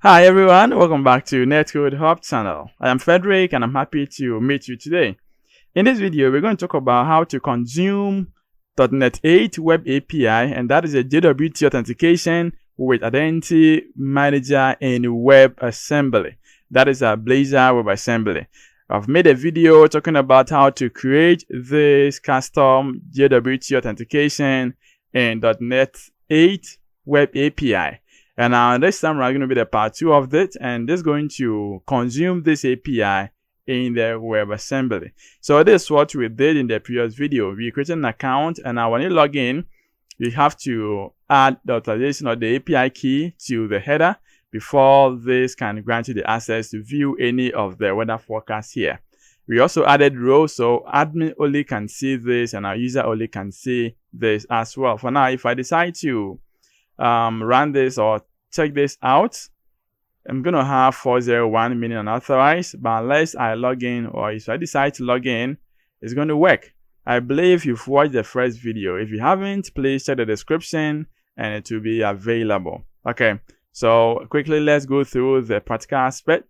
Hi everyone, welcome back to Netcode-Hub channel. I am Frederick and I'm happy to meet you today. In this video, we're going to talk about how to consume .NET 8 Web API, and that is a JWT authentication with Identity Manager in WebAssembly. That is a Blazor WebAssembly. I've made a video talking about how to create this custom JWT authentication in .NET 8 Web API. And now this time we're going to be the part 2 of it, and this is going to consume this API in the WebAssembly. So this is what we did in the previous video. We created an account, and now when you log in, you have to add the authorization or the API key to the header before this can grant you the access to view any of the weather forecasts here. We also added rows, so admin only can see this and our user only can see this as well. For now, if I decide to run this or check this out, I'm going to have 401 meaning unauthorized, but unless I log in or if I decide to log in, it's going to work. I believe you've watched the first video. If you haven't, please check the description and it will be available. Okay, so quickly let's go through the practical aspect.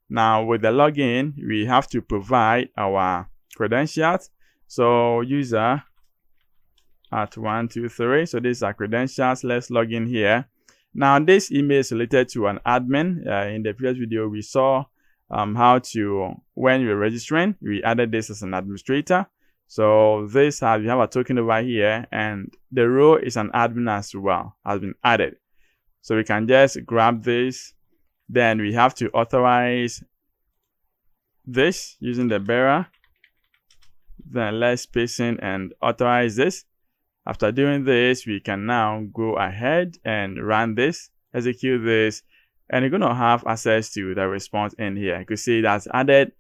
Now with the login, we have to provide our credentials. So user at 123. So these are credentials. Let's log in here. Now this email is related to an admin. In the previous video, we saw how to, when you're registering, we added this as an administrator. So this has, we have a token over here, and the role is an admin as well, has been added. So we can just grab this. Then we have to authorize this using the bearer. Then let's paste in and authorize this. After doing this, we can now go ahead and run this, execute this, and you're going to have access to the response in here. You can see that's added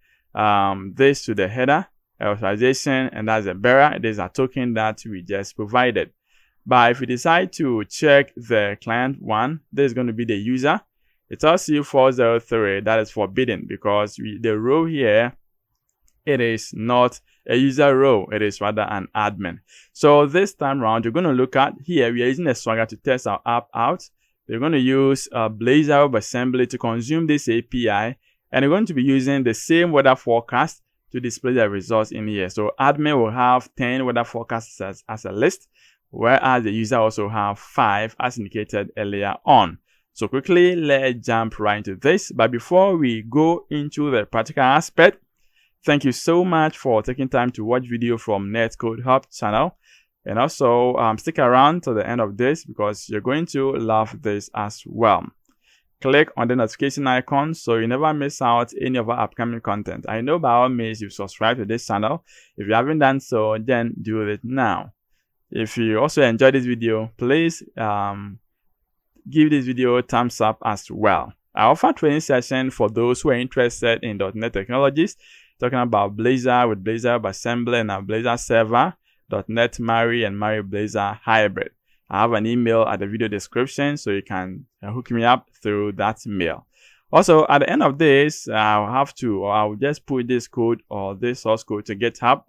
this to the header, authorization, and that's a bearer. It is a token that we just provided. But if you decide to check the client one, this is going to be the user. It tells you 403, that is forbidden because the row here, it is not a user row, it is rather an admin. So this time around, you're going to look at here, we are using a Swagger to test our app out. We're going to use Blazor WebAssembly to consume this API, and we're going to be using the same weather forecast to display the results in here. So admin will have 10 weather forecasts as a list, whereas the user also have 5 as indicated earlier on. So quickly, let's jump right into this. But before we go into the practical aspect, thank you so much for taking time to watch video from Netcode-Hub channel. And also stick around to the end of this because you're going to love this as well. Click on the notification icon so you never miss out any of our upcoming content. I know by all means you've subscribed to this channel. If you haven't done so, then do it now. If you also enjoyed this video, please give this video a thumbs up as well. I offer training session for those who are interested in .NET technologies, talking about Blazor with Blazor WebAssembly and our Blazor server, .NET Mari and Mari Blazor hybrid. I have an email at the video description so you can hook me up through that mail. Also, at the end of this, I'll just put this code or this source code to GitHub.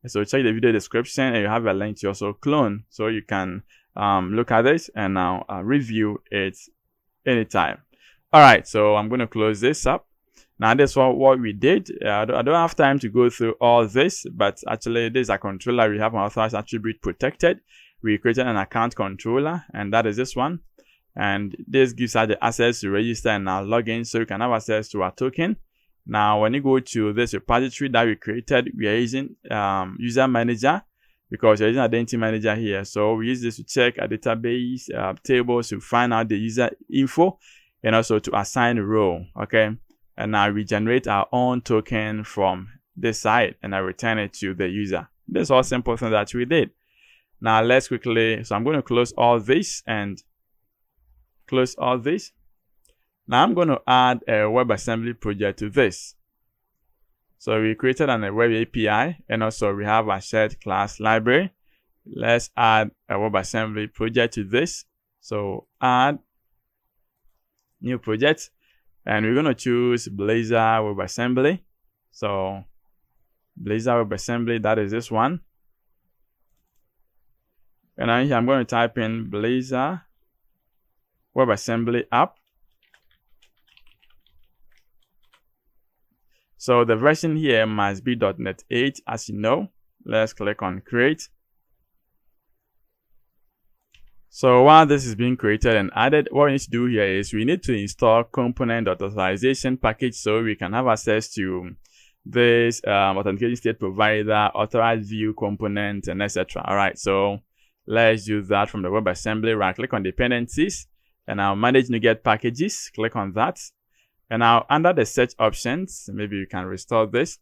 So check the video description and you have a link to also clone so you can look at this and now review it anytime. All right, so I'm going to close this up. Now this is what we did. I don't have time to go through all this, but actually this is a controller. We have an authorized attribute protected. We created an account controller, and that is this one. And this gives us the access to register and now log in so you can have access to our token. Now when you go to this repository that we created, we are using user manager because we're using identity manager here. So we use this to check a database tables to find out the user info and also to assign a role. Okay. And now we generate our own token from this side and I return it to the user. This is all simple thing that we did. Now let's quickly, so I'm going to close all this and close all this. Now I'm going to add a WebAssembly project to this. So we created a web API and also we have a shared class library. Let's add a WebAssembly project to this. So add new project. And we're going to choose Blazor WebAssembly. So Blazor WebAssembly, that is this one. And I'm going to type in Blazor WebAssembly app. So the version here must be .NET 8, as you know. Let's click on create. So while this is being created and added, what we need to do here is we need to install component.authorization package so we can have access to this authentication state provider, authorized view component, and etc. All right, so let's use that from the WebAssembly. Right click on dependencies, and now manage NuGet packages. Click on that. And now under the search options, maybe you can restore this.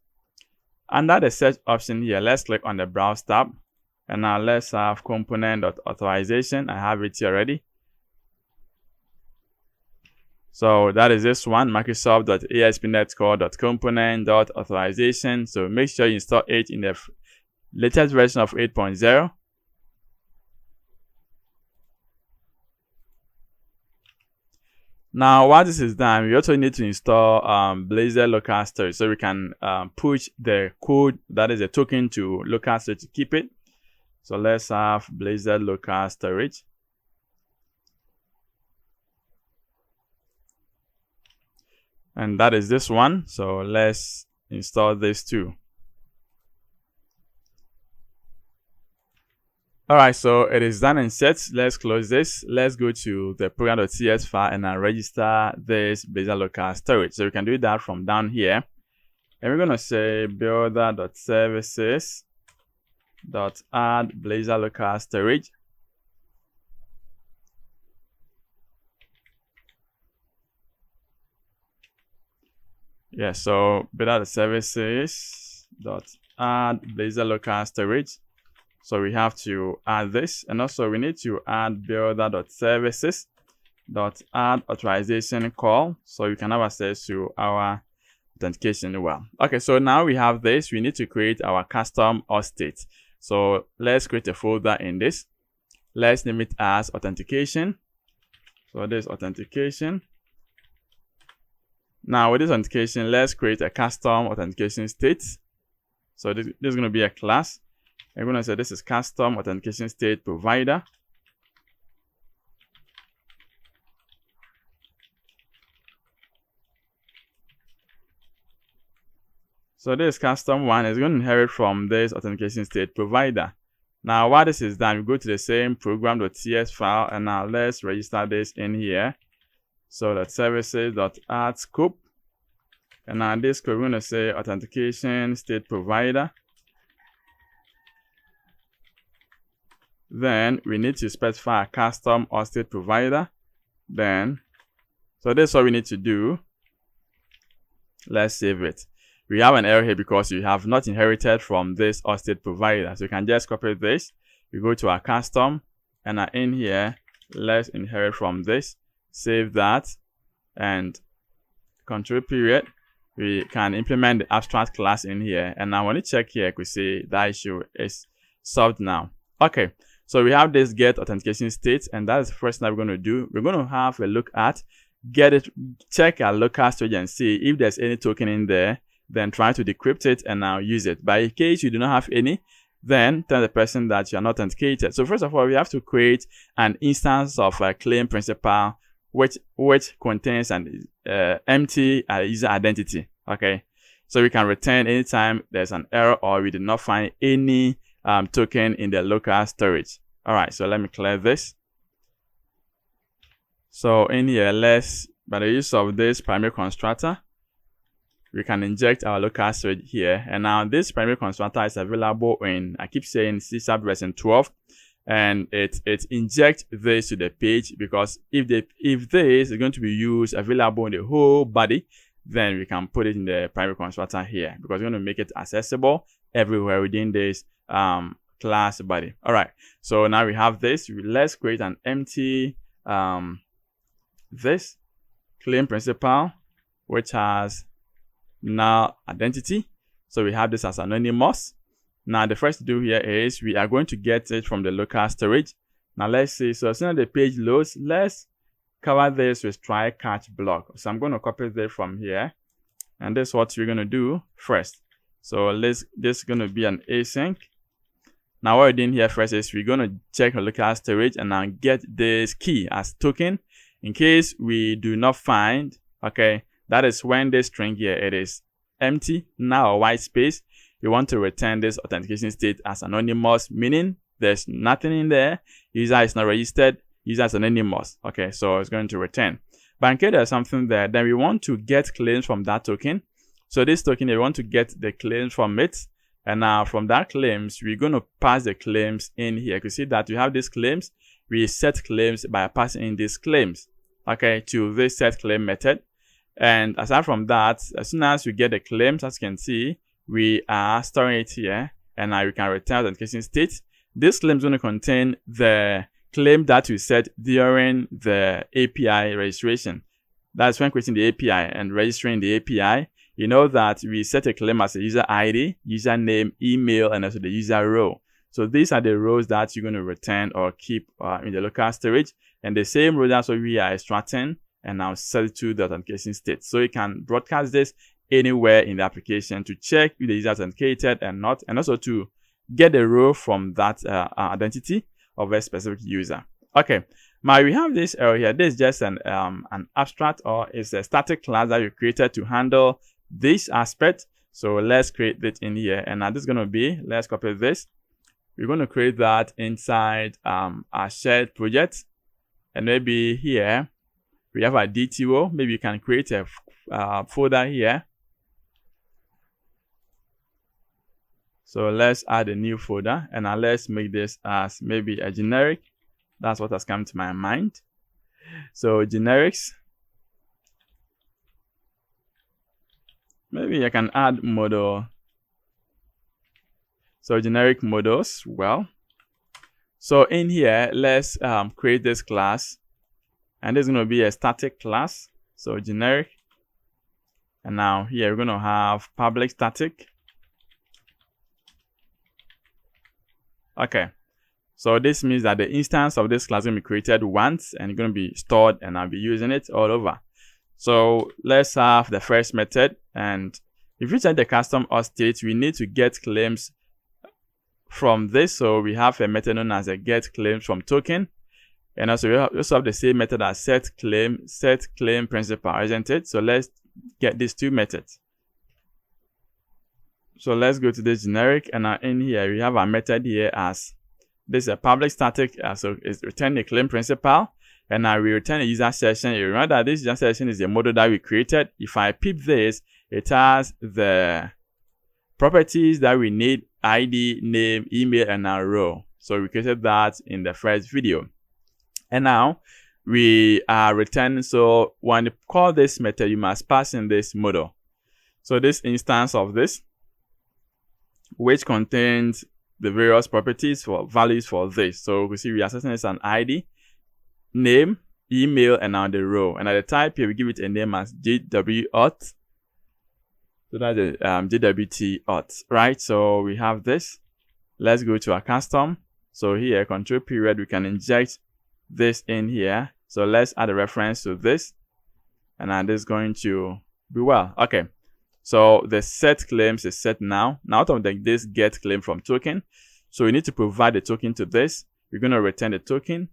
Under the search option here, let's click on the browse tab. And now let's have component.authorization. I have it here already. So that is this one, Microsoft.ASP.NET Core.component.authorization. So make sure you install it in the latest version of 8.0. Now, while this is done, we also need to install Blazor local storage so we can push the code, that is a token, to local storage to keep it. So let's have Blazor local storage. And that is this one. So let's install this too. Alright, so it is done and set. Let's close this. Let's go to the program.cs file and register this Blazor local storage. So we can do that from down here. And we're going to say builder.services.add Blazor local storage. Yeah, so builder.services.add Blazor local storage. So we have to add this, and also we need to add builder.services.add authorization call so you can have access to our authentication well. Okay, so now we have this. We need to create our custom auth state. So let's create a folder in this. Let's name it as authentication. So this authentication. Now with this authentication, let's create a custom authentication state. So this is going to be a class. I'm going to say this is custom authentication state provider. So this custom one is going to inherit from this authentication state provider. Now while this is done, we go to the same program.cs file, and now let's register this in here. So that services.add scope, and now this code we're going to say authentication state provider. Then we need to specify a custom auth state provider. Then, so this is what we need to do. Let's save it. We have an error here because you have not inherited from this auth state provider. So you can just copy this. We go to our custom, and in here, let's inherit from this. Save that, and control period. We can implement the abstract class in here. And now when you check here, we see that issue is solved now. Okay. So we have this get authentication state, and that is the first thing that we're going to do. We're going to have a look at check our local storage and see if there's any token in there, then try to decrypt it and now use it. But in case you do not have any, then tell the person that you are not authenticated. So first of all, we have to create an instance of a claim principal which contains an empty user identity. Okay, so we can return anytime there's an error or we did not find any token in the local storage. All right, so let me clear this. So in here, by the use of this primary constructor, we can inject our local storage here. And now this primary constructor is available in, I keep saying, C# version 12, and it injects this to the page, because if this is going to be used available in the whole body, then we can put it in the primary constructor here, because we're going to make it accessible everywhere within this class body. All right, so now we have this. Let's create an empty this claim principal which has null identity. So we have this as anonymous. Now the first to do here is we are going to get it from the local storage. Now let's see. So as soon as the page loads, let's cover this with try catch block. So I'm going to copy this from here, and this is what we're going to do first. So this is going to be an async. Now what we're doing here first is we're going to check the local storage and now get this key as token. In case we do not find, okay, that is when this string here, it is empty now or white space, you want to return this authentication state as anonymous, meaning there's nothing in there, user is not registered, user is anonymous. Okay, so it's going to return. But in case there's something there, then we want to get claims from that token. So this token, we want to get the claims from it. And now from that claims, we're going to pass the claims in here. You can see that we have these claims. We set claims by passing in these claims, okay, to this set claim method. And aside from that, as soon as we get the claims, as you can see, we are storing it here, and now we can return authentication state. This claim is going to contain the claim that we set during the API registration. That's when creating the API and registering the API. You know that we set a claim as a user ID, username, email, and also the user row. So these are the rows that you're going to return or keep in the local storage. And the same row that's what we are extracting and now set it to the authentication state. So you can broadcast this anywhere in the application to check if the user is authenticated and not, and also to get the row from that identity of a specific user. Okay, now we have this error here. This is just an abstract, or it's a static class that you created to handle this aspect. So let's create it in here, and now this is going to be, let's copy this. We're going to create that inside our shared project, and maybe here we have a DTO. Maybe you can create a folder here. So let's add a new folder, and now let's make this as maybe a generic. That's what has come to my mind. So generics. Maybe I can add model. So generic models. Well, so in here, let's create this class, and this is going to be a static class. So generic, and now here we're going to have public static. Okay, so this means that the instance of this class is going to be created once, and it's going to be stored, and I'll be using it all over. So let's have the first method, and if you check the custom auth state, we need to get claims from this. So we have a method known as a get claims from token, and also we also have the same method as set claim principal, isn't it? So let's get these two methods. So let's go to this generic, and in here we have our method here as this is a public static, so it's return the claim principal, and now we return a user session. You remember that this user session is the model that we created. If I peep this, it has the properties that we need: ID, name, email, and our row. So we created that in the first video, and now we are returning. So when you call this method, you must pass in this model. So this instance of this, which contains the various properties for values for this. So we see we are setting this an ID, name, email, and now the row. And at the type here, we give it a name as JWT Auth. So that's the JWT Auth, right? So we have this. Let's go to our custom. So here, control period, we can inject this in here. So let's add a reference to this, and this is going to be well. Okay. So the set claims is set now. Now out of this get claim from token. So we need to provide the token to this. We're going to return the token.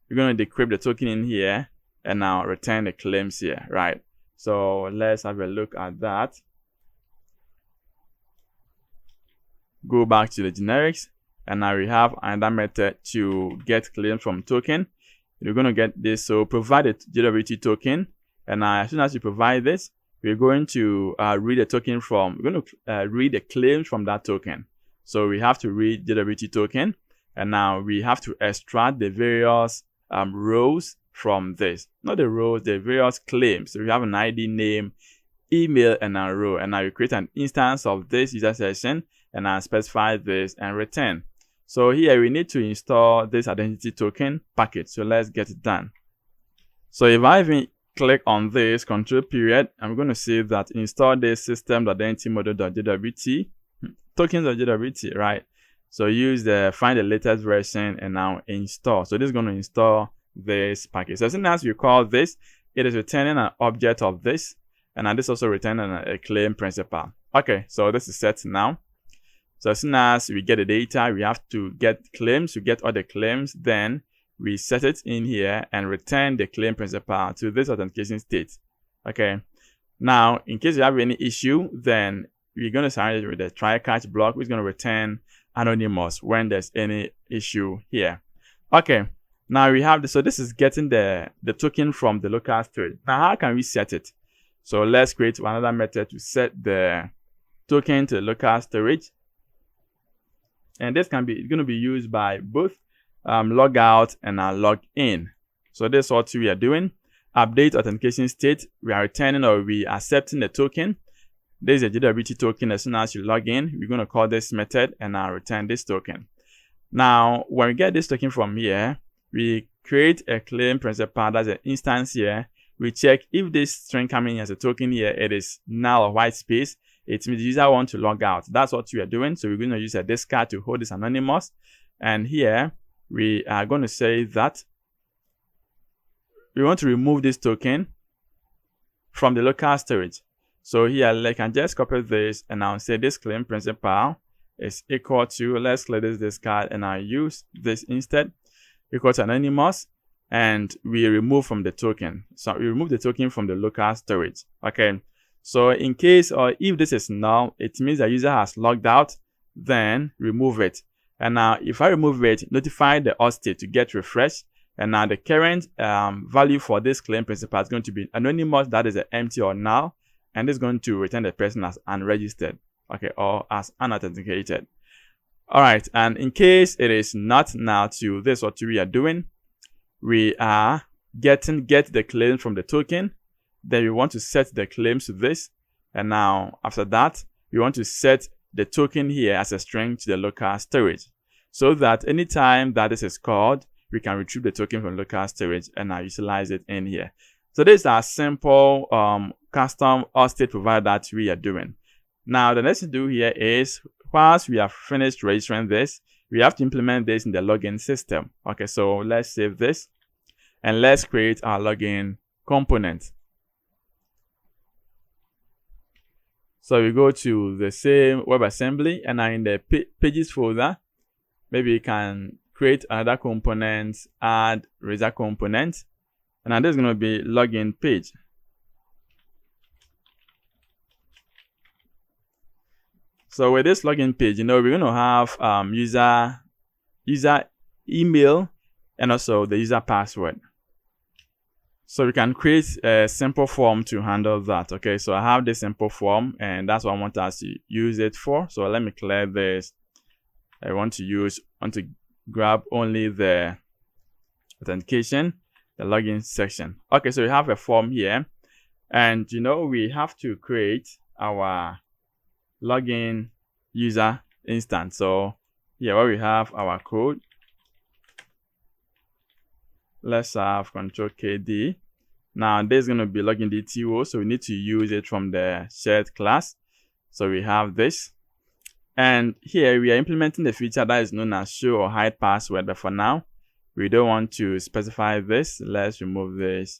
We're going to decrypt the token in here, and now return the claims here, right? So let's have a look at that. Go back to the generics, and now we have another method to get claims from token. We're going to get this. So provide a JWT token, and as soon as you provide this, we're going to read the token from, we're going to read the claims from that token. So we have to read JWT token, and now we have to extract the various rows from this. Not the rows, the various claims. So we have an ID, name, email, and a row. And now you create an instance of this user session, and I specify this and return. So here we need to install this identity token package. So let's get it done. So if I even click on this control period, I'm going to see that install this system.identity model.jwt tokens.jwt, right? So use the find the latest version and now install. So this is going to install this package. So as soon as you call this, it is returning an object of this, and this also returning a claim principal. Okay, so this is set now. So as soon as we get the data, we have to get claims. We get all the claims, then we set it in here and return the claim principal to this authentication state. Okay. Now, in case you have any issue, then we're going to surround it with a try catch block, which is going to return anonymous when there's any issue here. Okay, now we have this. So this is getting the token from the local storage. Now, how can we set it? So let's create another method to set the token to the local storage. And this can be going to be used by both logout and login. So this is what we are doing. Update authentication state. We are returning or we are accepting the token. This is a JWT token. As soon as you log in, we're going to call this method and I'll return this token. Now, when we get this token from here, we create a claim principal. That's an instance here. We check if this string coming as a token here, it is null or white space. It means the user wants to log out. That's what we are doing. So we're going to use a discard to hold this anonymous. And here we are going to say that we want to remove this token from the local storage. So here I can just copy this and I'll say this claim principal is equal to, let's clear this discard and I'll use this instead, equal to anonymous, and we remove from the token. So we remove the token from the local storage. Okay. So in case or if this is null, it means the user has logged out, then remove it. And now if I remove it, notify the auth state to get refreshed. And now the current value for this claim principal is going to be anonymous, that is empty or null, and it's going to return the person as unregistered, okay, or as unauthenticated. All right, and in case it is not null to this, what we are doing, we are get the claim from the token. Then we want to set the claims to this, and now after that, we want to set the token here as a string to the local storage, so that anytime that this is called, we can retrieve the token from local storage and now utilize it in here. So this is our simple custom auth state provider that we are doing. Now the next thing to do here is, once we have finished registering this, we have to implement this in the login system. Okay, so let's save this and let's create our login component. So we go to the same WebAssembly and now in the pages folder, maybe you can create another component, add Razor component, and now this is going to be login page. So with this login page, we're going to have user email and also the user password. So we can create a simple form to handle that. Okay, so I have this simple form and that's what I want us to use it for. So let me clear this. I want to grab only the authentication, the login section. Okay, so we have a form here and we have to create our login user instance. So here where we have our code, let's have control KD. Now this is going to be login DTO, so we need to use it from the shared class. So we have this, and here we are implementing the feature that is known as show or hide password, but for now we don't want to specify this. Let's remove this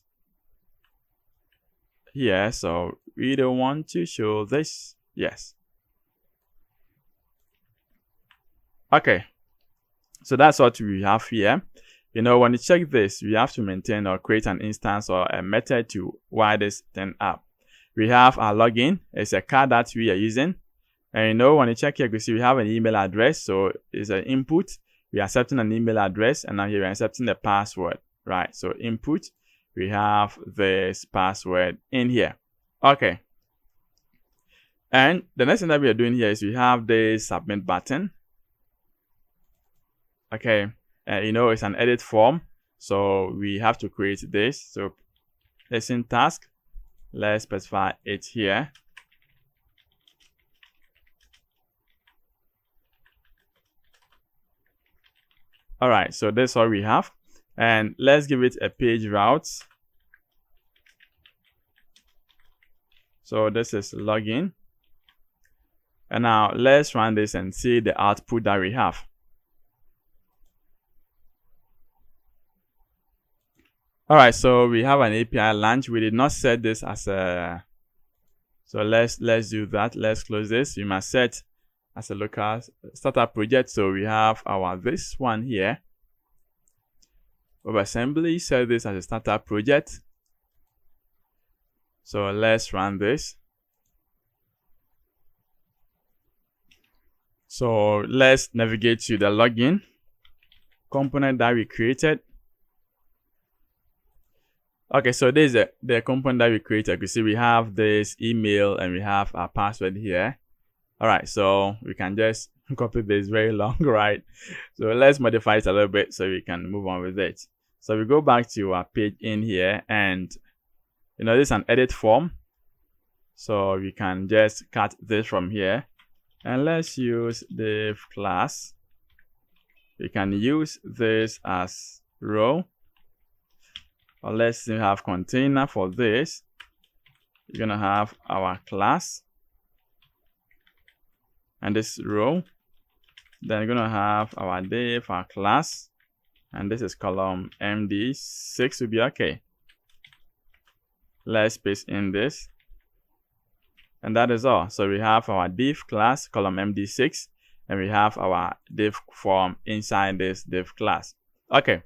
here. So we don't want to show this. Yes. Okay, so that's what we have here. When you check this, we have to maintain or create an instance or a method to wire this thing up. We have our login. It's a card that we are using. And when you check here, you see we have an email address. So it's an input. We are accepting an email address. And now here we're accepting the password, right? So input, we have this password in here. Okay. And the next thing that we are doing here is we have this submit button. Okay. It's an edit form, so we have to create this. So let's in task, let's specify it here. All right, so that's all we have, and let's give it a page route. So this is login, and now let's run this and see the output that we have. All right, so we have an API launch. We did not set this as a, so let's do that. Let's close this. We must set as a local startup project. So we have our this one here. WebAssembly, set this as a startup project. So let's run this. So let's navigate to the login component that we created. Okay, so this is the component that we created. You see we have this email and we have our password here. All right, so we can just copy this, very long, right? So let's modify it a little bit so we can move on with it. So we go back to our page in here, and this is an edit form. So we can just cut this from here, and let's use div class. We can use this as row, or let's have container for this. You're gonna have our class and this row. Then you're gonna have our div, our class, and this is column MD6 will be okay. Let's paste in this, and that is all. So we have our div class, column MD6, and we have our div form inside this div class. Okay,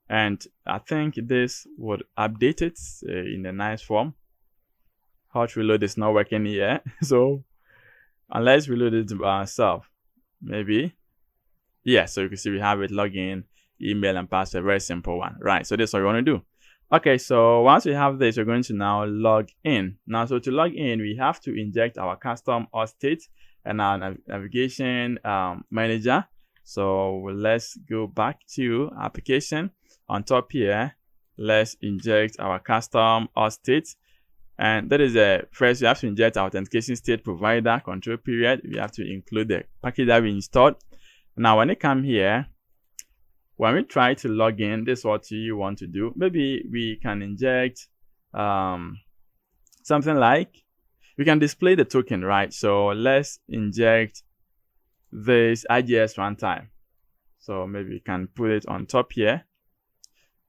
and I think this would update it in a nice form. Hot reload is not working here, so unless we reload it ourselves, maybe. Yeah, so you can see we have it, login, email, and password. Very simple one, right? So this is what we want to do. Okay, so once we have this, we're going to now log in. Now, so to log in, we have to inject our custom auth state and our navigation manager. So let's go back to application. On top here, let's inject our custom auth state. And that is first, we have to inject our authentication state provider control period. We have to include the package that we installed. Now, when you come here, when we try to log in, this is what you want to do. Maybe we can inject something like, we can display the token, right? So let's inject this IGS runtime. So maybe we can put it on top here,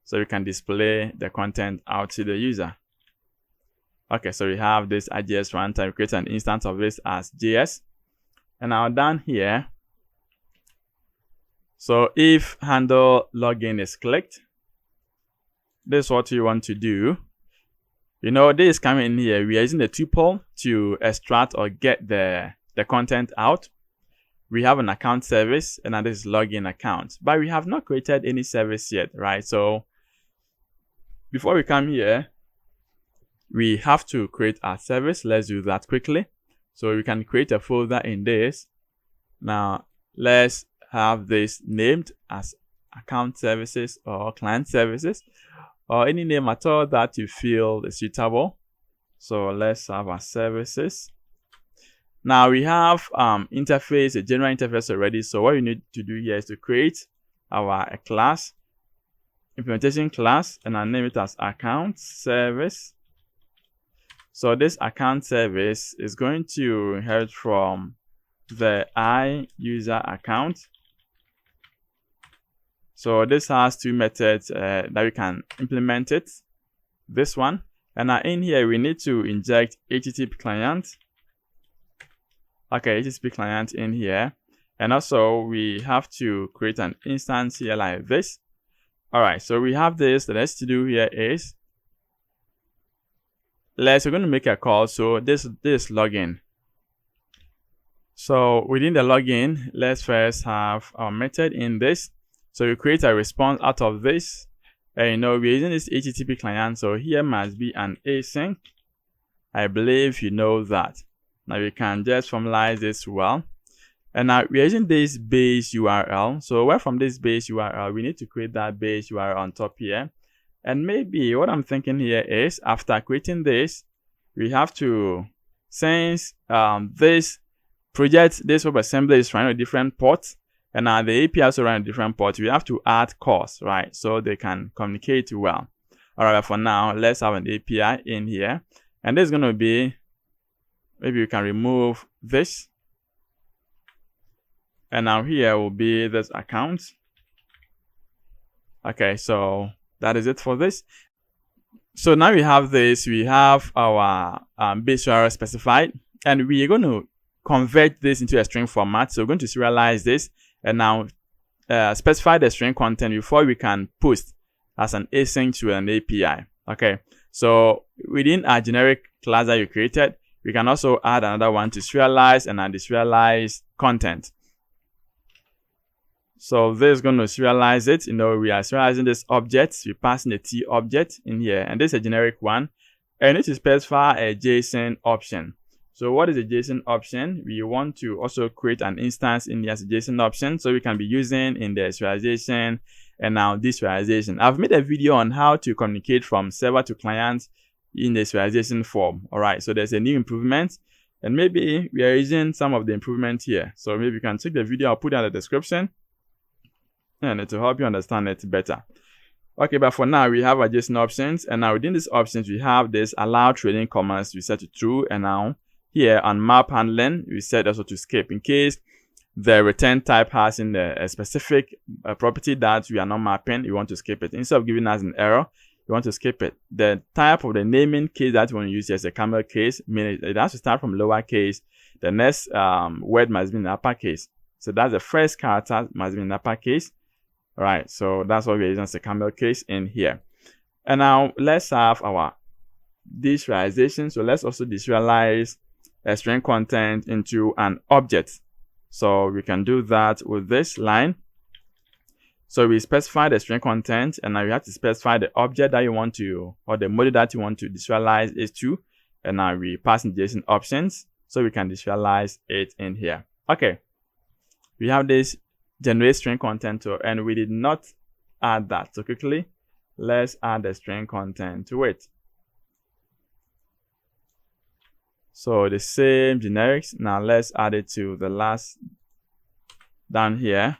so we can display the content out to the user. Okay, so we have this IGS runtime, create an instance of this as JS. And now down here, so if handle login is clicked, this is what you want to do. This is coming in here. We are using the tuple to extract or get the content out. We have an account service, and this is login account. But we have not created any service yet, right? So before we come here, we have to create our service. Let's do that quickly. So we can create a folder in this. Now let's have this named as account services or client services, or any name at all that you feel is suitable. So let's have our services. Now we have interface, a general interface already. So what you need to do here is to create our class, implementation class, and I'll name it as account service. So this account service is going to inherit from the iUser account. So this has two methods that we can implement it. This one, and now in here we need to inject HTTP client. Okay, HTTP client in here, and also we have to create an instance here like this. All right, so we have this. The next to do here is we're going to make a call. So this login. So within the login, let's first have our method in this. So we create a response out of this. And we're using this HTTP client, so here must be an async. I believe you know that. Now we can just formalize this well. And now we're using this base URL. So where from this base URL, we need to create that base URL on top here. And maybe what I'm thinking here is, after creating this, we have to, since this project, this WebAssembly is running a different port, and now the API also run a different port, we have to add cores, right? So they can communicate well. All right, for now, let's have an API in here. And this is going to be, maybe we can remove this. And now here will be this account. Okay, so that is it for this. So now we have this, we have our base URL specified, and we are going to convert this into a string format. So we're going to serialize this and now specify the string content before we can post as an async to an API. Okay, So within our generic class that you created, we can also add another one to serialize and add the serialized content. So this is going to serialize it. We are serializing this object. We pass in the T object in here, and this is a generic one. And it is specify a JSON option. So what is a JSON option? We want to also create an instance in here as a JSON option, so we can be using in the serialization and now this serialization. I've made a video on how to communicate from server to client in the serialization form. All right, so there's a new improvement, and maybe we are using some of the improvement here. So maybe you can check the video. I'll put it in the description, and it will help you understand it better. Okay, but for now, we have our JSON options, and now within these options, we have this allow trading commands we set to true, and now here on map handling, we set also to skip in case the return type has in a specific property that we are not mapping. You want to skip it. Instead of giving us an error, you want to skip it. The type of the naming case that you want to use is a camel case, meaning it has to start from lowercase. The next word must be in uppercase. So that's the first character must be in uppercase. All right, so that's what we're using as a camel case in here. And now let's have our deserialization. So let's also deserialize a string content into an object. So we can do that with this line. So we specify the string content, and now you have to specify the object that you want to, or the model that you want to deserialize is to. And now we pass in JSON options, so we can deserialize it in here. Okay, we have this generate string content to, and we did not add that. So quickly, let's add the string content to it. So the same generics. Now let's add it to the last down here.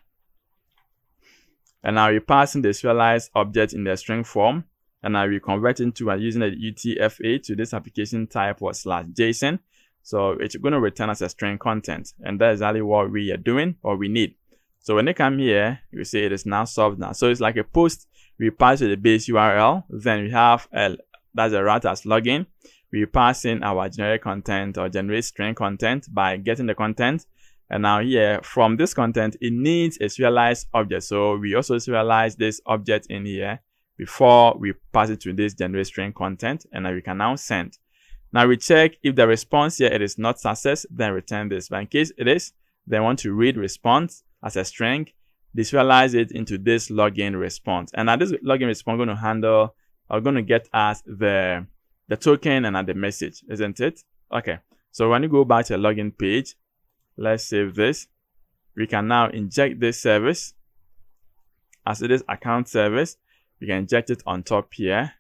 And now we pass in the serialized object in the string form. And now we convert into using the UTF-8 to this application type or /JSON. So it's going to return as a string content. And that's exactly what we are doing or we need. So when they come here, you see it is now solved now. So it's like a post. We pass to the base URL. Then we have that's a route as login. We pass in our generic content or generate string content by getting the content. And now here from this content, it needs a serialized object. So we also serialize this object in here before we pass it to this generate string content. And now we can now send. Now we check if the response here it is not success, then return this. But in case it is, then want to read response as a string, deserialize it into this login response. And now this login response going to handle or going to get us the token and the message, isn't it? Okay, so when you go back to the login page, let's save this. We can now inject this service as it is account service. We can inject it on top here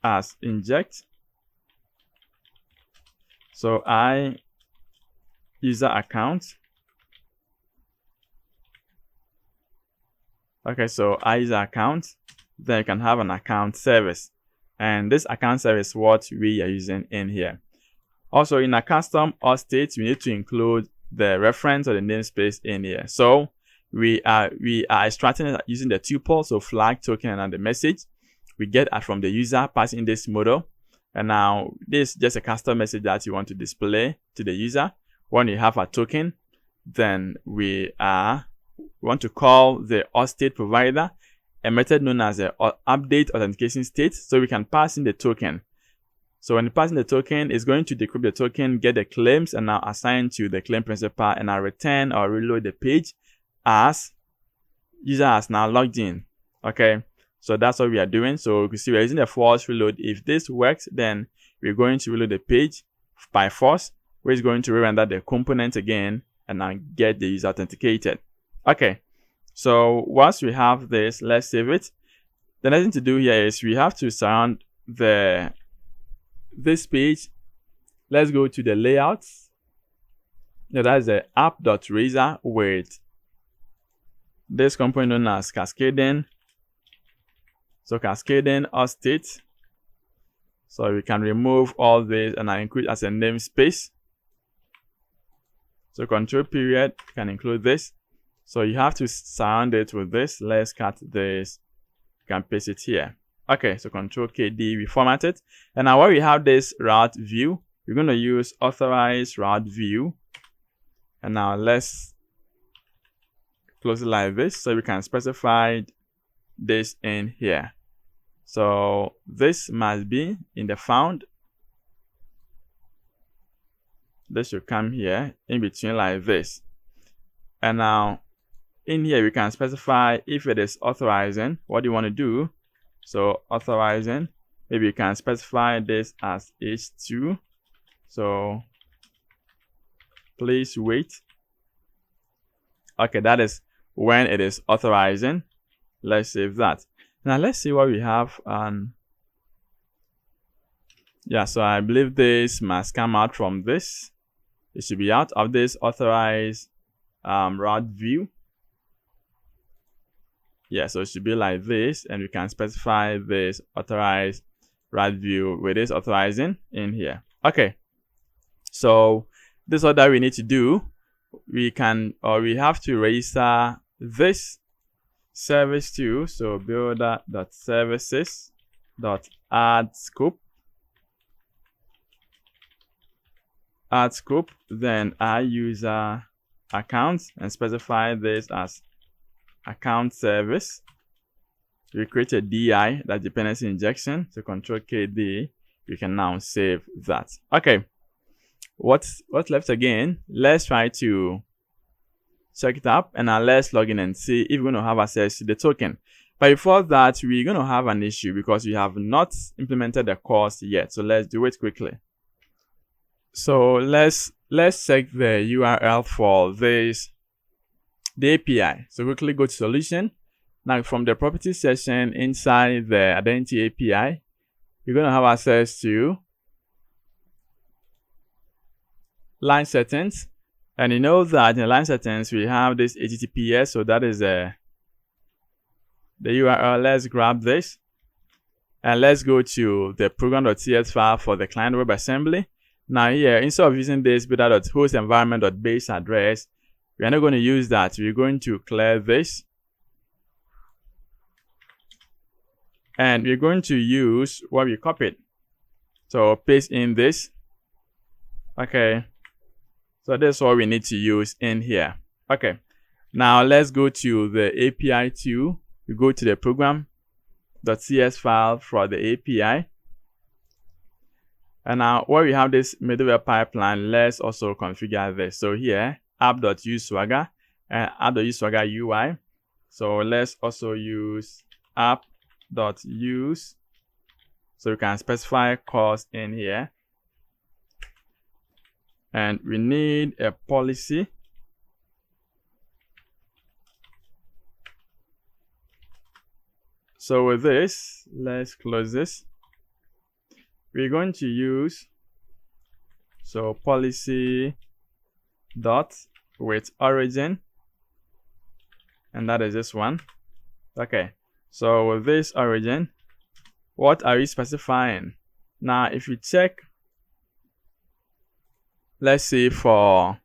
as inject. So I user account. Okay, so I user account. Then you can have an account service. And this account service is what we are using in here. Also, in a custom auth state, we need to include the reference or the namespace in here. So we are extracting it using the tuple, so flag, token, and the message. We get from the user passing this model. And now this is just a custom message that you want to display to the user. When you have a token, then we want to call the auth state provider a method known as the update authentication state, so we can pass in the token. So when you pass in the token, it's going to decrypt the token, get the claims, and now assign to the claim principal, and now return or reload the page as user has now logged in. Okay, so that's what we are doing. So you can see we're using the false reload. If this works, then we're going to reload the page by force, where it's going to re-render the component again and now get the user authenticated. Okay. So once we have this, let's save it. The next thing to do here is we have to surround this page. Let's go to the layouts. Now that's the app.razor with this component known as cascading. So cascading auth state. So we can remove all this and I include as a namespace. So control period can include this. So you have to surround it with this. Let's cut this. You can paste it here. Okay, so Control KD, we format it. And now where we have this route view, we're going to use authorize route view. And now let's close it like this so we can specify this in here. So this must be in the found. This should come here in between like this. And now in here we can specify if it is authorizing, what do you want to do. So authorizing, maybe you can specify this as H2. So please wait. Okay, that is when it is authorizing. Let's save that. Now let's see what we have. Yeah, so I believe this must come out from this. It should be out of this authorized route view. Yeah, so it should be like this, and we can specify this authorized route view with this authorizing in here. Okay, so this is all that we need to do. We have to register this service too. So builder.services.add scope, then add user account and specify this as account service. We create a DI, that dependency injection. So Control KD, you can now save that. Okay, what's left again? Let's try to check it up, and now let's log in and see if we're going to have access to the token. But before that, we're going to have an issue because we have not implemented the course yet. So let's do it quickly. So let's check the URL for the API. So quickly go to solution. Now from the property section inside the identity API, you're going to have access to line settings. And you know that in line settings, we have this HTTPS. So that is the URL. Let's grab this and let's go to the program.ts file for the client WebAssembly. Now here, instead of using this builder.host environment.base address, we are not going to use that. We're going to clear this. And we're going to use what we copied. So paste in this. Okay. So that's what we need to use in here. Okay. Now let's go to the API 2. We go to the program.cs file for the API. And now where we have this middleware pipeline, let's also configure this. So here, app.useSwagger and app.useSwagger UI. So let's also use app.use. So we can specify course in here. And we need a policy. So with this, let's close this. We're going to use policy dot with origin, and that is this one. Okay, so with this origin, what are we specifying? Now if you check, let's see, for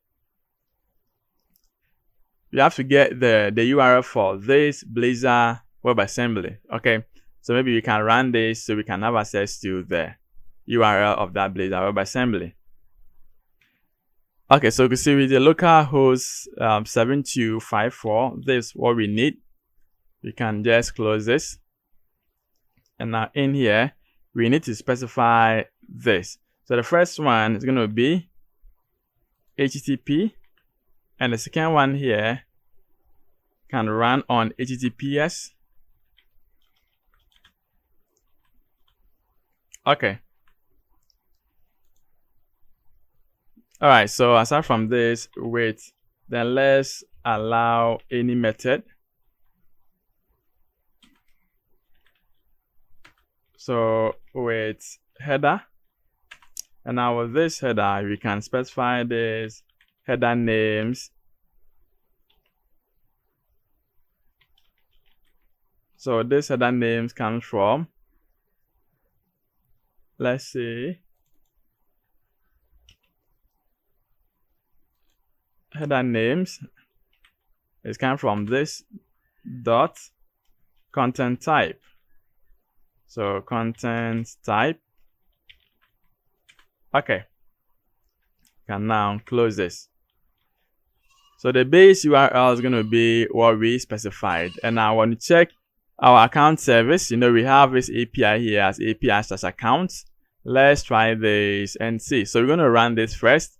you have to get the URL for this Blazor WebAssembly. Okay, so maybe we can run this so we can have access to the URL of that Blazor WebAssembly. Okay, so you can see with the localhost 7254, this is what we need. We can just close this. And now in here, we need to specify this. So the first one is going to be HTTP, and the second one here can run on HTTPS. Okay. All right, so aside from this, wait, then let's allow any method. So with header, and now with this header, we can specify this header names. So this header names comes from, let's see, header names is coming from this dot content type. So content type. Okay, can now close this. So the base URL is going to be what we specified, and now I want to check our account service, we have this API here as API/accounts. Let's try this and see. So we're going to run this first.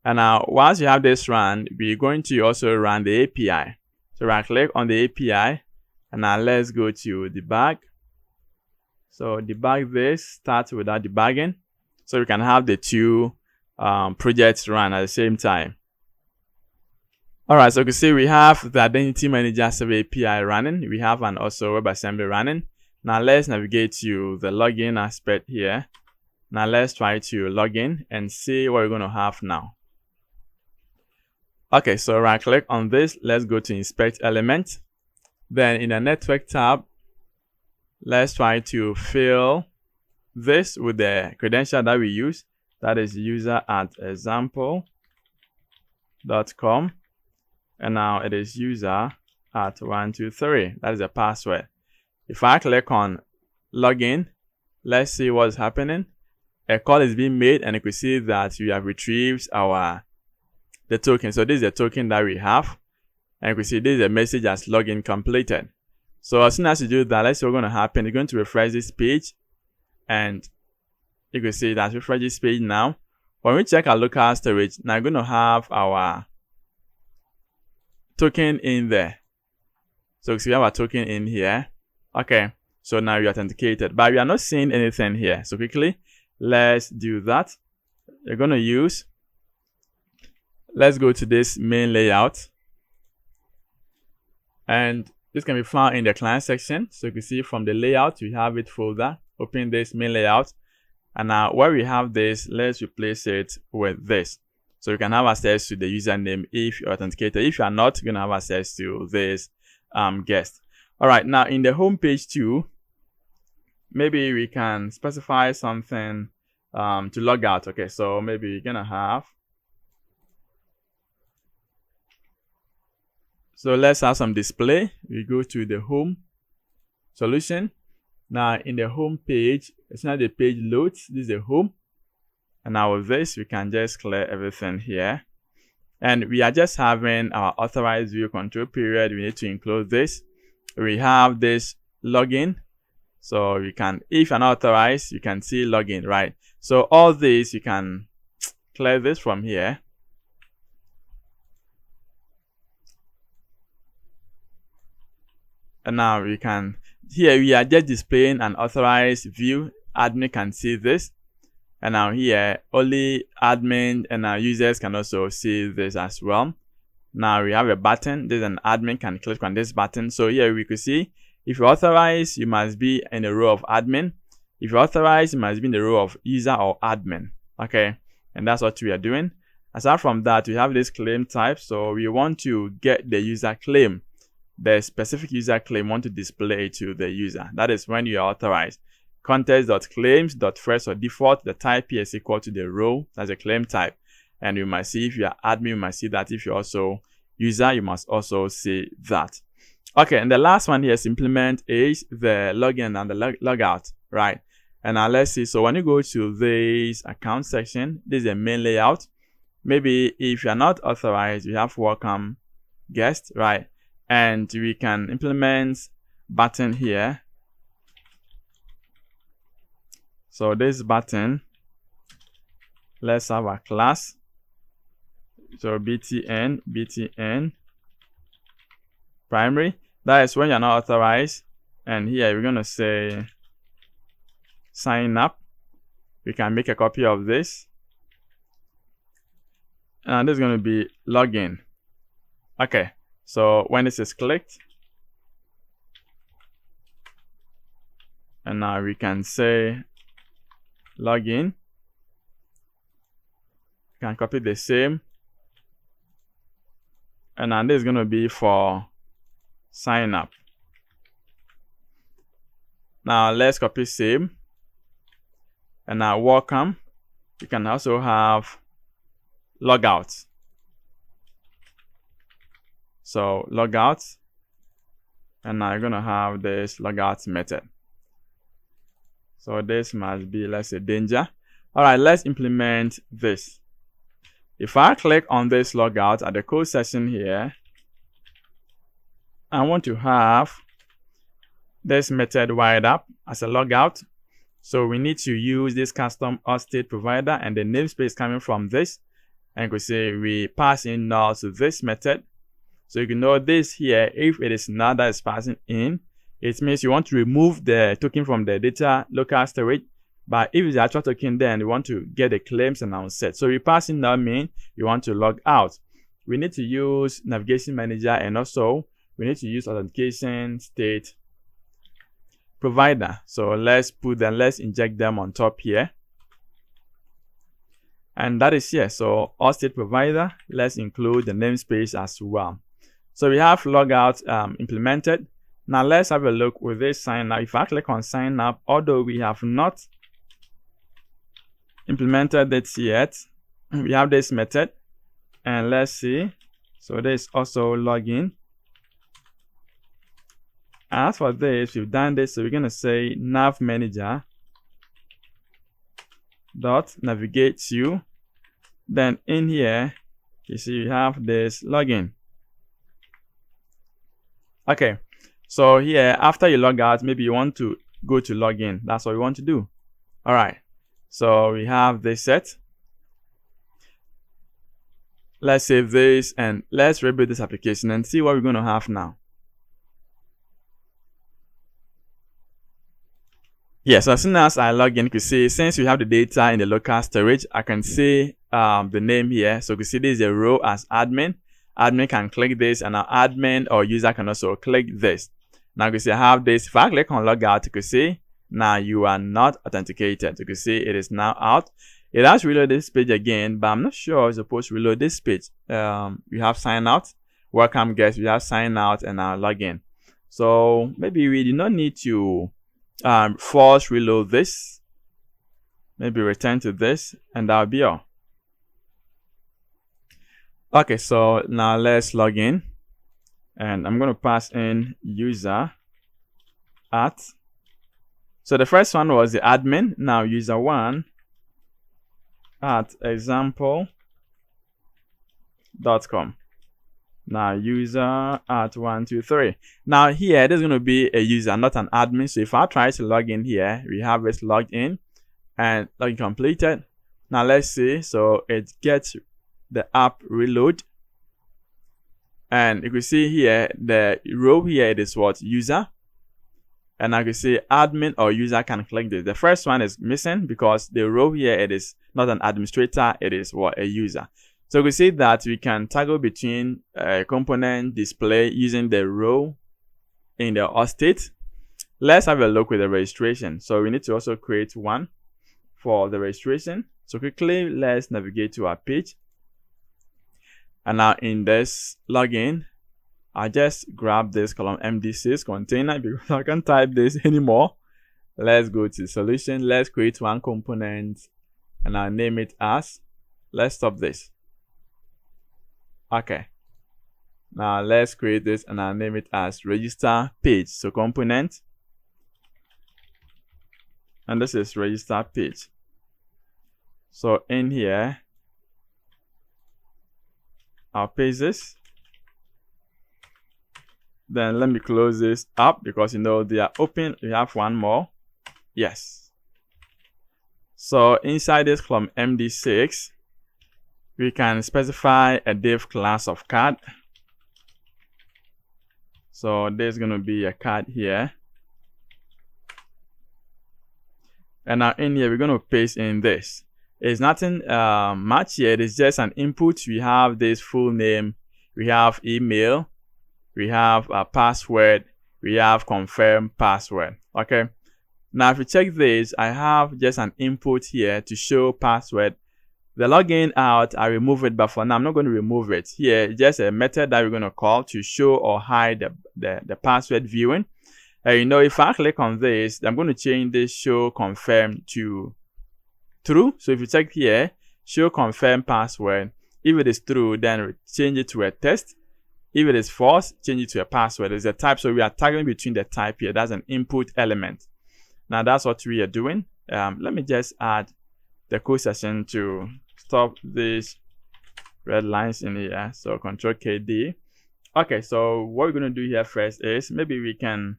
And now, once you have this run, we're going to also run the API. So right click on the API, and now let's go to debug. So debug this, start without debugging. So we can have the two projects run at the same time. All right, so you can see we have the Identity Manager Server API running. We have an also WebAssembly running. Now let's navigate to the login aspect here. Now let's try to log in and see what we're going to have now. Okay, so right click on this. Let's go to Inspect Element. Then in the Network tab, let's try to fill this with the credential that we use. That is user@example.com. And now it is user@123. That is the password. If I click on login, let's see what's happening. A call is being made, and you can see that we have retrieved the token. So this is the token that we have, and you can see this is a message as login completed. So as soon as you do that, let's see what's going to happen. You're going to refresh this page, and you can see that refresh this page now. When we check our local storage, now we're going to have our token in there. So we have a token in here. Okay, so now you're authenticated, but we are not seeing anything here. So quickly, let's do that. You're going to use, let's go to this main layout, and this can be found in the client section. So you can see from the layout, we have it folder. Open this main layout, and now where we have this, let's replace it with this. So you can have access to the username if you're authenticated. If you are not, you're going to have access to this guest. All right, now in the home page too, maybe we can specify something to log out. Okay, so maybe you're going to have, so let's have some display. We go to the home solution. Now in the home page, it's not the page loads, this is the home. And now with this, we can just clear everything here. And we are just having our authorized view control period. We need to include this. We have this login. So you can, if you're not authorized, you can see login, right? So all this, you can clear this from here. And now we can, here we are just displaying an authorized view. Admin can see this. And now here, only admin and our users can also see this as well. Now we have a button. There's an admin can click on this button. So here we could see, if you're authorized, you must be in the row of admin. If you're authorized, you must be in the row of user or admin. Okay, and that's what we are doing. Aside from that, we have this claim type. So we want to get the user claim. The specific user claim want to display to the user. That is when you are authorized. Context.claims.first or default, the type here is equal to the row. That's a claim type. And you might see if you are admin, you might see that. If you're also user, you must also see that. Okay, and the last one here is implement is the login and the logout, right? And now let's see. So when you go to this account section, this is the main layout. Maybe if you're not authorized, you have welcome guest, right? And we can implement button here. So this button, let's have a class. So btn primary. That is when you're not authorized. And here we're going to say sign up. We can make a copy of this. And this is going to be login. Okay. So when this is clicked, and now we can say login. You can copy the same, and now this is going to be for sign up. Now let's copy same, and now welcome. You can also have logout. So logout, and now you're going to have this logout method. So this must be, let's say, danger. All right, let's implement this. If I click on this logout at the code section here, I want to have this method wired up as a logout. So we need to use this custom auth state provider and the namespace coming from this. And you could say we pass in null to this method. So you can know this here, if it is null that is passing in, it means you want to remove the token from the data local storage. But if it's the actual token, then you want to get the claims and unset. So we pass in null mean you want to log out. We need to use navigation manager, and also we need to use authentication state provider. So let's inject them on top here. And that is here. So auth state provider, let's include the namespace as well. So we have logout implemented. Now let's have a look with this sign up. If I click on sign up, although we have not implemented it yet, we have this method, and let's see. So there's also login. As for this, we've done this, so we're going to say nav manager dot navigate to. Then in here, you see you have this login. Okay, so here after you log out, maybe you want to go to login. That's what we want to do. All right, so we have this set. Let's save this and let's rebuild this application and see what we're going to have now. Yes, as soon as I log in, you can see since we have the data in the local storage, I can see the name here. So you can see this is a row as admin. Admin can click this, and our admin or user can also click this. Now you can see I have this. If I click on logout, you can see now you are not authenticated. You can see it is now out. It has reload this page again, but I'm not sure it's supposed to reload this page. We have sign out. Welcome guests. We have sign out and now login. So maybe we do not need to force reload this. Maybe return to this, and that'll be all. Okay, so now let's log in, and I'm going to pass in user at. So the first one was the admin. Now user one at example.com. Now user at 123. Now here there's going to be a user, not an admin. So if I try to log in here, we have this logged in and login completed. Now let's see. So it gets the app reload, and you can see here the row here it is what user, and I can see admin or user can click this. The first one is missing because the row here it is not an administrator, it is what a user. So you can see that we can toggle between component display using the row in the auth state. Let's have a look with the registration. So we need to also create one for the registration. So quickly let's navigate to our page. And now in this login, I just grab this column MD6 container because I can't type this anymore. Let's go to solution. Let's create one component and I'll name it as, let's stop this. Okay. Now let's create this and I'll name it as register page. So component. And this is register page. So in here, I'll paste this. Then let me close this up because you know they are open. We have one more. Yes. So inside this column MD6, we can specify a div class of card. So there's going to be a card here. And now in here, we're going to paste in this. It's nothing much here. It is just an input. We have this full name. We have email. We have a password. We have confirm password. Okay. Now, if you check this, I have just an input here to show password. The login out, I remove it, but for now, I'm not going to remove it. Here, just a method that we're going to call to show or hide the password viewing. You know, if I click on this, I'm going to change this show confirm to true. So if you check here, show confirm password. If it is true, then change it to a test. If it is false, change it to a password. It's a type, so we are tagging between the type here. That's an input element. Now that's what we are doing. Let me just add the code section to stop these red lines in here. So Control KD. Okay, so what we're going to do here first is maybe we can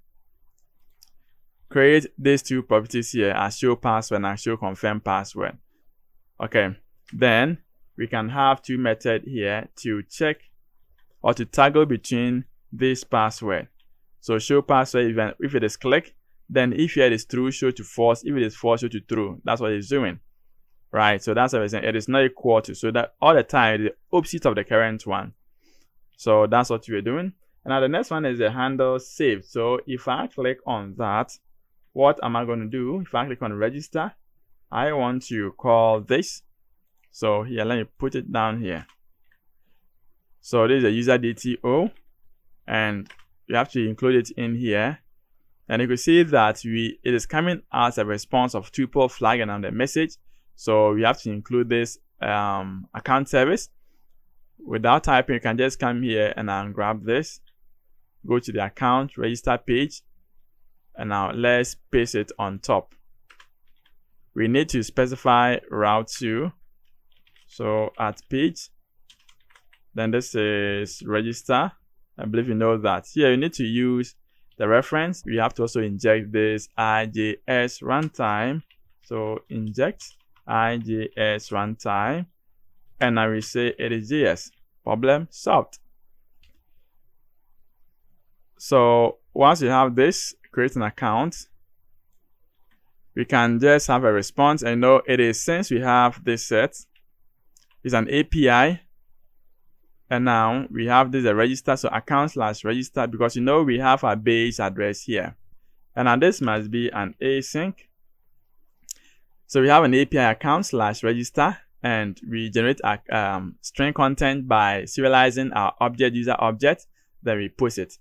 create these two properties here as show password and show confirm password. Okay, then we can have two methods here to check or to toggle between this password. So show password, even if it is click, then if here it is true, show to false. If it is false, show to true. That's what it's doing, right? So that's what I'm saying. It is not equal to, so that all the time the opposite of the current one. So that's what we're doing. And now the next one is the handle saved. So if I click on that, what am I going to do? If I click on register, I want to call this. So here, let me put it down here. So this is a user DTO, and you have to include it in here. And you can see that it is coming as a response of tuple flagging on the message. So we have to include this account service. Without typing, you can just come here and then grab this, go to the account register page, and now let's paste it on top. We need to specify route to. So at page, then this is register. I believe you know that. Here you need to use the reference. We have to also inject this IJS runtime. So inject IJS runtime, and I will say it is JS. Problem solved. So once you have this, create an account. We can just have a response, and know it is, since we have this set, it's an API. And now we have this a register, so account/register, because you know we have a base address here. And now this must be an async. So we have an API account/register, and we generate a string content by serializing our object, user object, then we post it.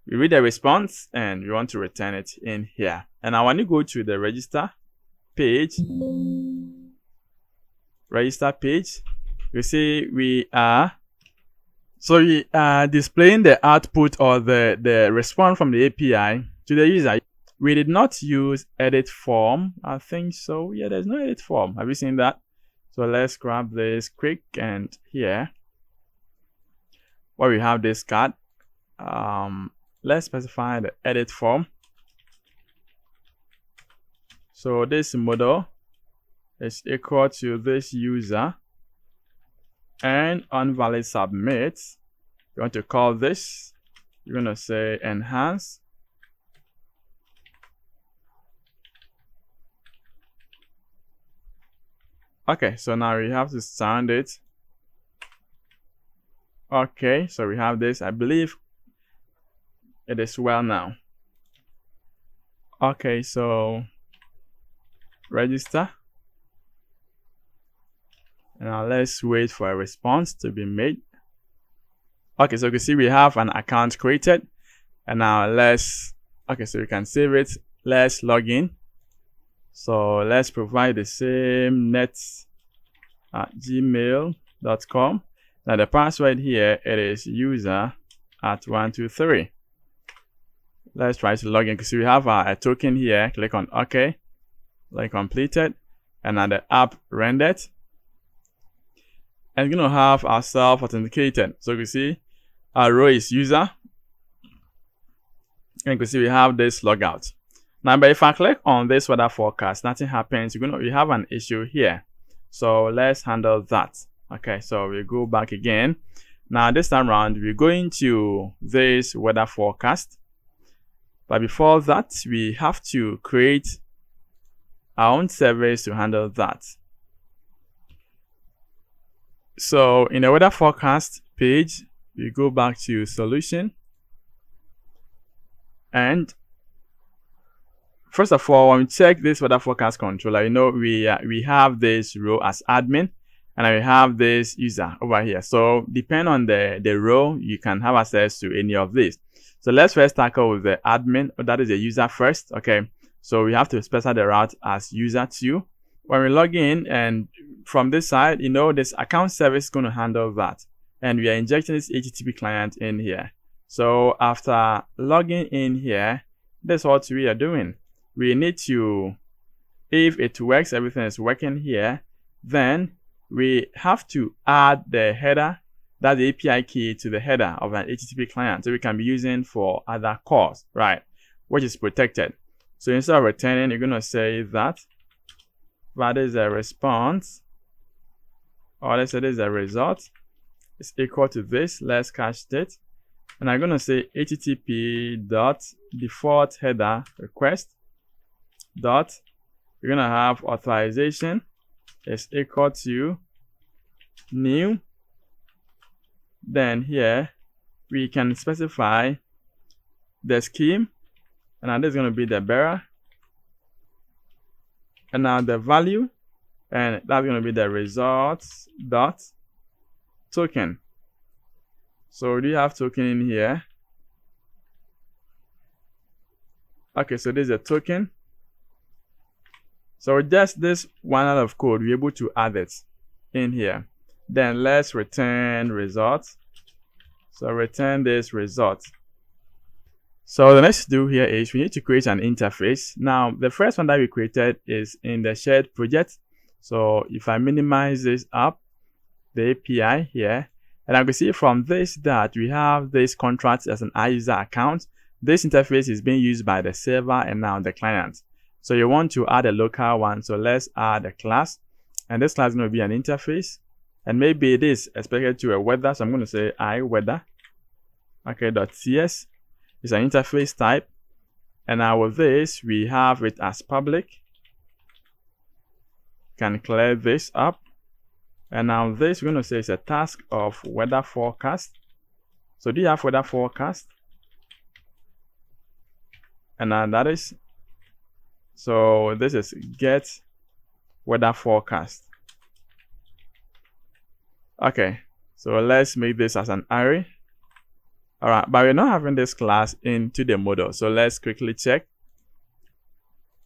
We read the response and we want to return it in here. And now when you go to the register page, you see we are displaying the output or the response from the API to the user. We did not use edit form. I think so. Yeah, there's no edit form. Have you seen that? So let's grab this quick, and here where we have this card, let's specify the edit form. So this model is equal to this user, and on valid submit, you want to call this, you're going to say enhance. Okay, so now we have to sound it. Okay, so we have this. I believe it is well now. Okay, so register. And now let's wait for a response to be made. Okay, so you can see we have an account created. And now okay, so you can save it. Let's log in. So let's provide the same net@gmail.com. Now the password here, it is user@123. Let's try to log in. So we have a token here. Click on OK. Like completed. And now the app rendered. And we're going to have ourselves authenticated. So you can see our row is user. And you can see we have this logout. Now, but if I click on this weather forecast, nothing happens. We have an issue here. So let's handle that. Okay, so we go back again. Now this time around, we're going to this weather forecast. But before that, we have to create our own service to handle that. So in the weather forecast page, we go back to solution. And first of all, when we check this weather forecast controller, you know we have this row as admin, and we have this user over here. So depending on the row, you can have access to any of these. So let's first tackle with the admin, that is the user first. Okay, so we have to specify the route as user2. When we log in, and from this side, you know this account service is going to handle that, and we are injecting this HTTP client in here. So after logging in here, that's what we are doing. We need to, if it works, everything is working here, then we have to add the header, that's the API key, to the header of an HTTP client, so we can be using for other calls, right, which is protected. So instead of returning, you're going to say that is a response, or let's say this is a result, is equal to this. Let's cache it. And I'm going to say http.default header request dot, you're going to have authorization is equal to new. Then here we can specify the scheme, and now this is going to be the bearer, and now the value, and that's going to be the results dot token. So we do have token in here. Okay, so this is a token. So just this one line of code, we're able to add it in here. Then let's return results. So return this result. So the next to do here is we need to create an interface. Now the first one that we created is in the shared project. So if I minimize this up, the API here, and I can see from this that we have this contract as an iUser account. This interface is being used by the server and now the client. So you want to add a local one. So let's add a class, and this class is going to be an interface, and maybe it is expected to a weather. So I'm going to say iWeather. Okay, .cs is an interface type, and now with this we have it as public. Can clear this up, and now this we're going to say is a task of weather forecast. So do you have weather forecast? And now that is, so this is get weather forecast. Okay, so let's make this as an array. All right, but we're not having this class into the model, so let's quickly check.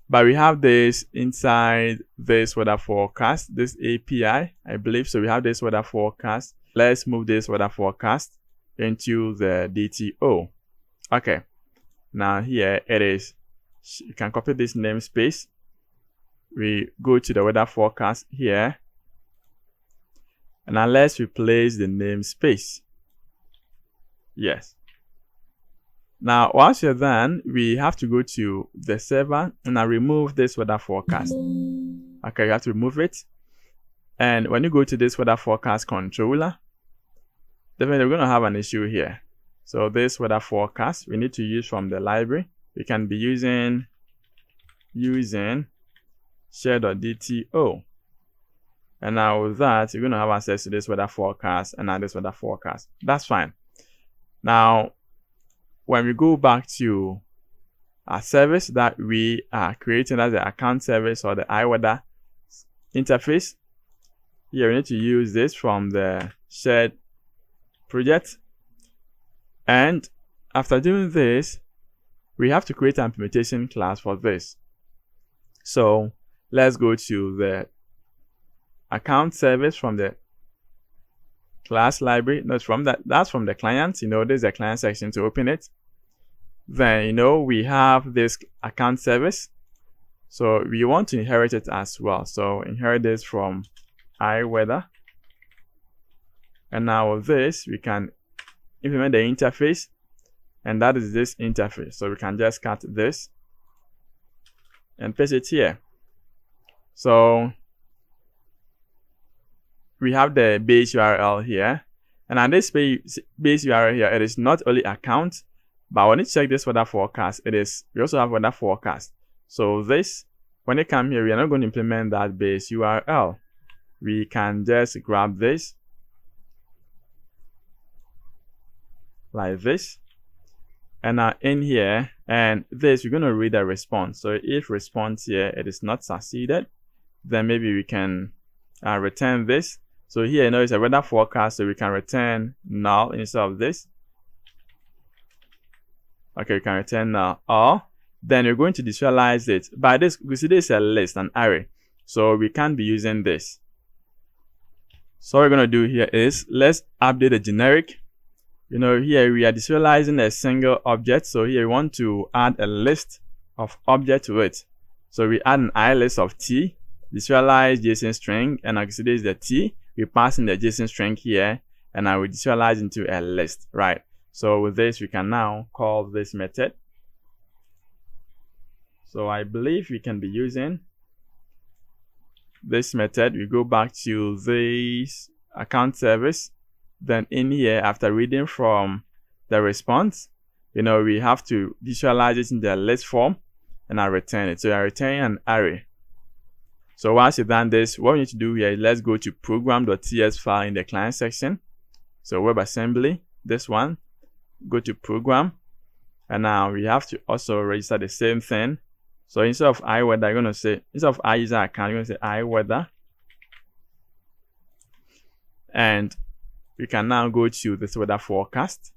But we have this inside this weather forecast, this API, I believe. So we have this weather forecast. Let's move this weather forecast into the DTO. Okay, now here it is. You can copy this namespace. We go to the weather forecast here, and now let's replace the namespace. Yes. Now, once you're done, we have to go to the server and I remove this weather forecast. Okay, you have to remove it. And when you go to this weather forecast controller, definitely we're going to have an issue here. So this weather forecast, we need to use from the library. We can be using share.dto. And now with that, you're going to have access to this weather forecast and now this weather forecast. That's fine. Now, when we go back to our service that we are creating as the account service or the iWeather interface, here we need to use this from the shared project. And after doing this, we have to create an implementation class for this. So let's go to the account service from the class library. That's from the client. There's a client section to open it. Then we have this account service, so we want to inherit it as well. So inherit this from iWeather, and now with this we can implement the interface, and that is this interface. So we can just cut this and paste it here. So we have the base URL here, and on this base URL here, it is not only account, but when you check this weather forecast, we also have weather forecast. So this, when you come here, we are not going to implement that base URL. We can just grab this like this, and now in here, and this, we're going to read the response. So if response here, it is not succeeded, then maybe we can return this. So here, it's a weather forecast, so we can return null instead of this. Okay, we can return null, or then we're going to visualize it. By this, you see this is a list, an array, so we can't be using this. So what we're going to do here is, let's update the generic. Here we are visualizing a single object, so here we want to add a list of objects to it. So we add an list of t, visualize JSON string, and I can see this is the t. We pass in the JSON string here, and I will visualize into a list, right? So with this, we can now call this method. So I believe we can be using this method. We go back to this account service. Then in here, after reading from the response, we have to visualize it in the list form, and I return it. So I return an array. So once you've done this, what we need to do here is let's go to program.ts file in the client section. So WebAssembly, this one, go to program, and now we have to also register the same thing. So instead of iWeather, you're going to say, instead of iUser account, you're going to say iWeather. And we can now go to this weather forecast,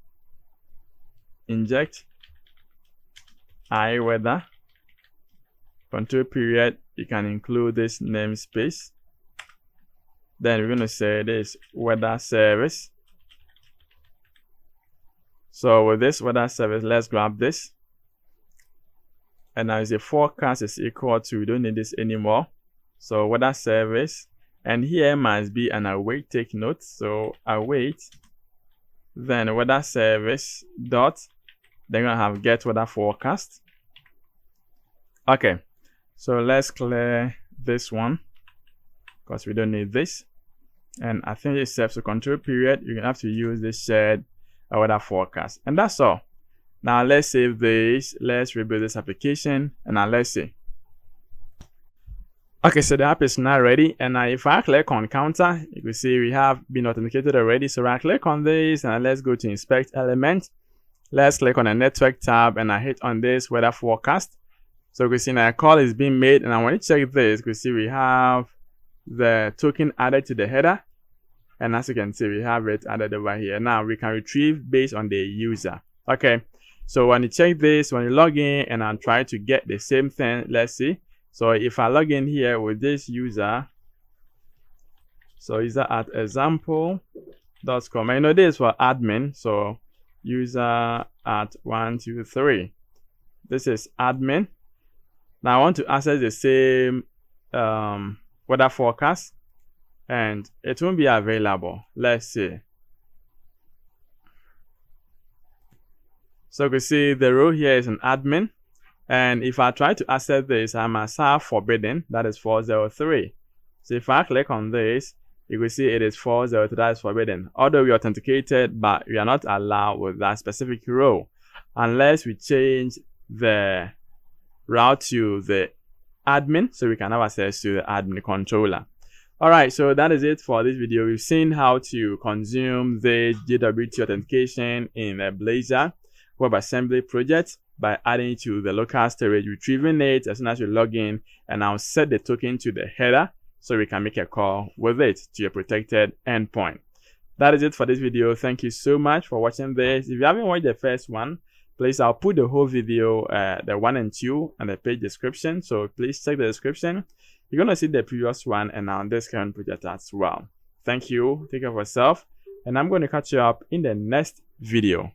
inject iWeather, control period. You can include this namespace. Then we're going to say this weather service. So with this weather service, let's grab this. And now the forecast is equal to, we don't need this anymore. So weather service, and here must be an await, take note. So await, then weather service dot, then we're gonna have get weather forecast. Okay, so let's clear this one because we don't need this. And I think it's set to control period. You're gonna have to use this shared weather forecast, and that's all. Now let's save this, let's rebuild this application, and now let's see. Okay, so the app is now ready, and now if I click on counter, you can see we have been authenticated already. So I click on this, and let's go to inspect element. Let's click on the network tab, and I hit on this weather forecast. So you can see now a call is being made, and I want to check this. You can see we have the token added to the header, and as you can see, we have it added over here. Now we can retrieve based on the user. Okay. So when you check this, when you log in and I'm trying to get the same thing, let's see. So if I log in here with this user, so user at example.com, I know this for admin, so user at 123. This is admin. Now I want to access the same weather forecast, and it won't be available. Let's see. So you can see the row here is an admin, and if I try to access this, I must have forbidden, that is 403. So if I click on this, you will see it is 403, that is forbidden. Although we authenticated, but we are not allowed with that specific row unless we change the route to the admin, so we can have access to the admin controller. Alright, so that is it for this video. We've seen how to consume the JWT authentication in a Blazor WebAssembly project by adding it to the local storage, retrieving it as soon as you log in, and now set the token to the header so we can make a call with it to a protected endpoint. That is it for this video. Thank you so much for watching this. If you haven't watched the first one, please, I'll put the whole video, the 1 and 2, and the page description. So please check the description. You're going to see the previous one and now this current project as well. Thank you. Take care of yourself. And I'm going to catch you up in the next video.